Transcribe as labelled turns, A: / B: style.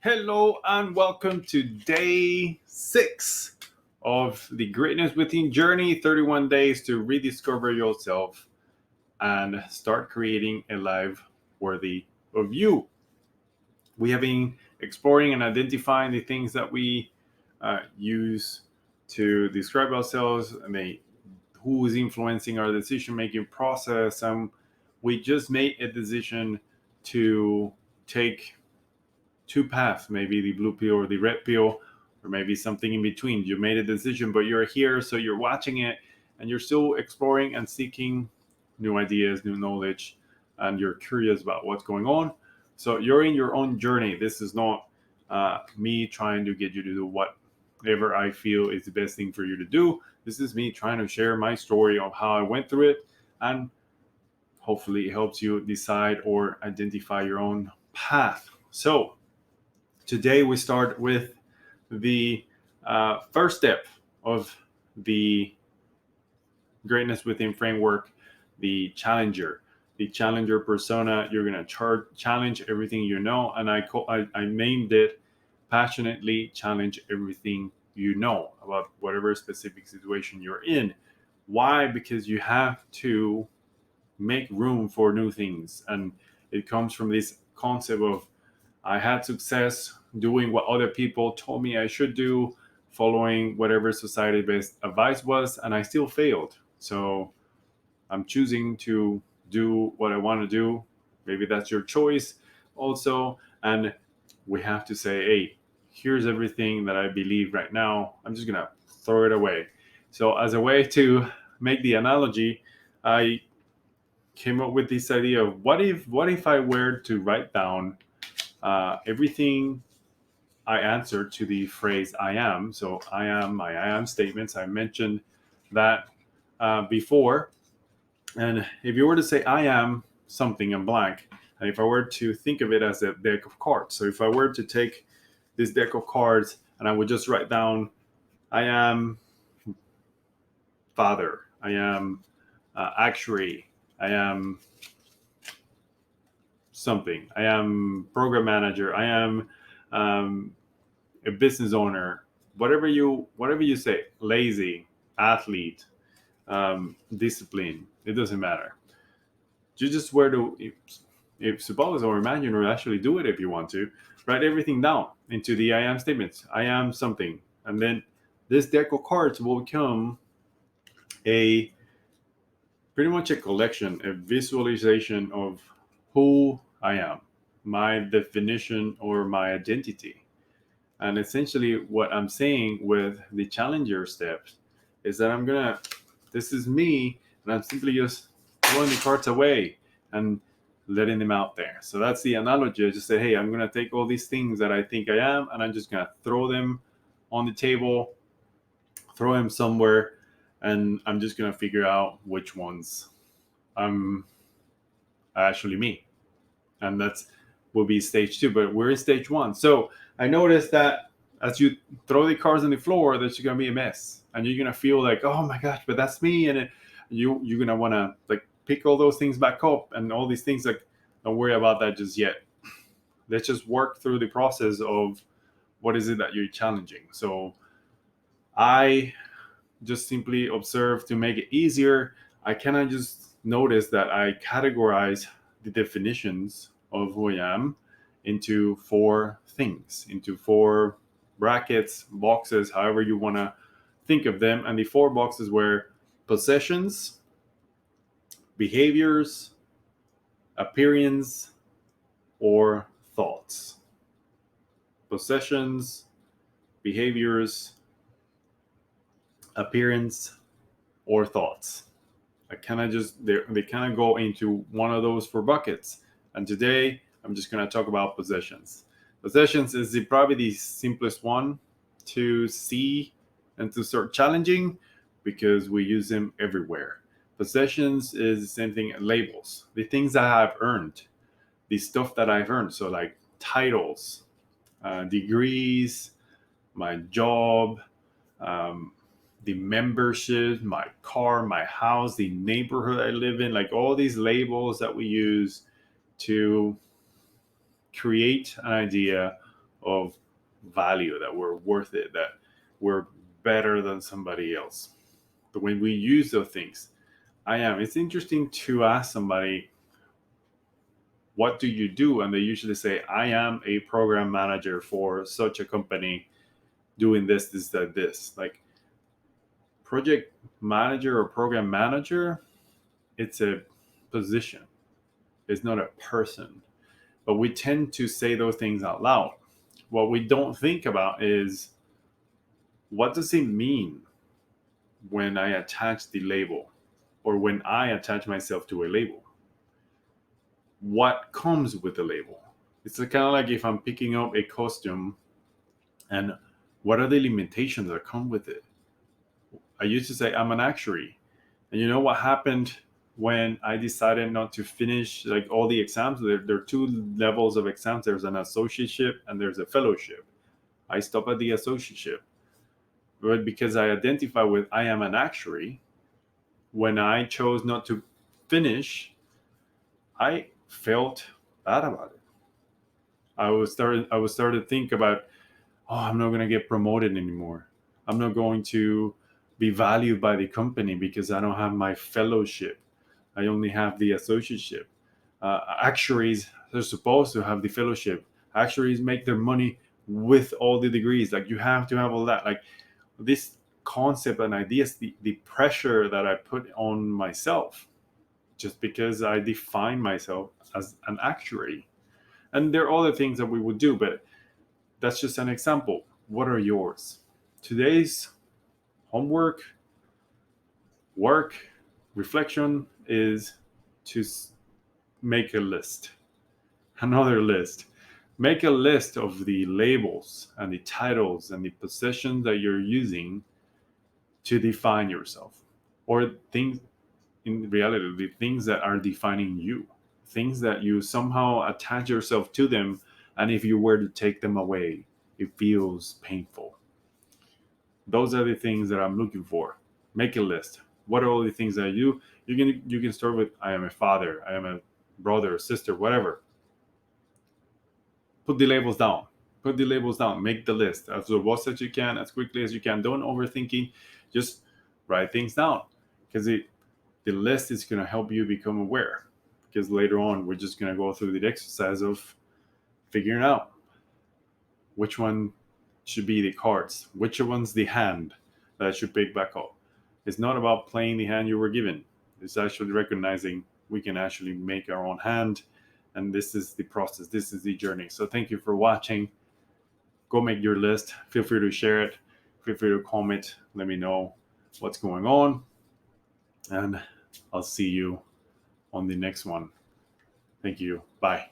A: Hello and welcome to day 6 of the Greatness Within Journey, 31 days to rediscover yourself and start creating a life worthy of you. We have been exploring and identifying the things that we use to describe ourselves and who is influencing our decision making process. And we just made a decision to take two paths, maybe the blue pill or the red pill, or maybe something in between. You made a decision, but you're here, so you're watching it, and you're still exploring and seeking new ideas, new knowledge, and you're curious about what's going on. So you're in your own journey. This is not me trying to get you to do whatever I feel is the best thing for you to do. This is me trying to share my story of how I went through it, and hopefully it helps you decide or identify your own path. So today we start with the first step of the Greatness Within framework, the challenger. The challenger persona. You're going to challenge everything you know, and I named it passionately challenge everything you know about whatever specific situation you're in. Why? Because you have to make room for new things, and it comes from this concept of I had success doing what other people told me I should do, following whatever society based advice was, and I still failed. So I'm choosing to do what I want to do. Maybe that's your choice also. And we have to say, hey, here's everything that I believe right now. I'm just going to throw it away. So, as a way to make the analogy, I came up with this idea of what if I were to write down everything I answer to the phrase I am. So my I am statements. I mentioned that before. And if you were to say I am something and blank, and if I were to think of it as a deck of cards, so if I were to take this deck of cards and I would just write down I am father, I am actuary, I am something, I am program manager, I am um, a business owner, whatever you say, lazy, athlete, discipline, it doesn't matter. You just were to if suppose or imagine or actually do it if you want to write everything down into the I am statements. I am something, and then this deck of cards will become a pretty much a collection, a visualization of who I am, my definition or my identity. And essentially, what I'm saying with the challenger steps is that this is me, and I'm simply just throwing the cards away and letting them out there. So that's the analogy. I just say, hey, I'm going to take all these things that I think I am, and I'm just going to throw them on the table, throw them somewhere, and I'm just going to figure out which ones I'm actually me. And that's will be stage 2, but we're in stage 1. So I noticed that as you throw the cards on the floor, that's gonna be a mess, and you're gonna feel like, oh my gosh, but that's me, and you're gonna want to like pick all those things back up and all these things. Like, don't worry about that just yet. Let's just work through the process of what is it that you're challenging. So I just simply observe to make it easier. I cannot just notice that I categorize the definitions of who I am into 4 things, into 4 brackets, boxes, however you want to think of them. And the 4 boxes were possessions, behaviors, appearance, or thoughts. Possessions, behaviors, appearance, or thoughts. I kind of just they kind of go into one of those 4 buckets. And today I'm just going to talk about possessions. Possessions is probably the simplest one to see and to start challenging because we use them everywhere. Possessions is the same thing. Labels, the things that I've earned, the stuff that I've earned. So like titles, degrees, my job, um, the membership, my car, my house, the neighborhood I live in, like all these labels that we use to create an idea of value, that we're worth it, that we're better than somebody else. But when we use those things, it's interesting to ask somebody, what do you do? And they usually say, I am a program manager for such a company doing this, this, that, this. Like project manager or program manager, it's a position, it's not a person. But we tend to say those things out loud. What we don't think about is, what does it mean when I attach the label, or when I attach myself to a label? What comes with the label? It's kind of like if I'm picking up a costume, and what are the limitations that come with it? I used to say I'm an actuary. And you know what happened when I decided not to finish like all the exams? There are two levels of exams. There's an associateship and there's a fellowship. I stopped at the associateship. But because I identify with I am an actuary, when I chose not to finish, I felt bad about it. I was started to think about, oh, I'm not going to get promoted anymore. I'm not going to be valued by the company because I don't have my fellowship. I only have the associateship. Actuaries are supposed to have the fellowship. Actuaries make their money with all the degrees. Like you have to have all that. Like this concept and ideas, the pressure that I put on myself just because I define myself as an actuary. And there are other things that we would do, but that's just an example. What are yours? Today's homework, work, reflection is to make a list. Another list. Make a list of the labels and the titles and the possessions that you're using to define yourself, or things in reality, the things that are defining you, things that you somehow attach yourself to them. And if you were to take them away, it feels painful. Those are the things that I'm looking for. Make a list. What are all the things that I do? You can start with, I am a father, I am a brother, sister, whatever. Put the labels down. Put the labels down. Make the list as robust as you can, as quickly as you can. Don't overthinking. Just write things down, because the list is going to help you become aware. Because later on, we're just going to go through the exercise of figuring out which one should be the cards, which one's the hand that I should pick back up. It's not about playing the hand you were given. It's actually recognizing we can actually make our own hand. And this is the process. This is the journey. So thank you for watching. Go make your list. Feel free to share it. Feel free to comment. Let me know what's going on. And I'll see you on the next one. Thank you. Bye.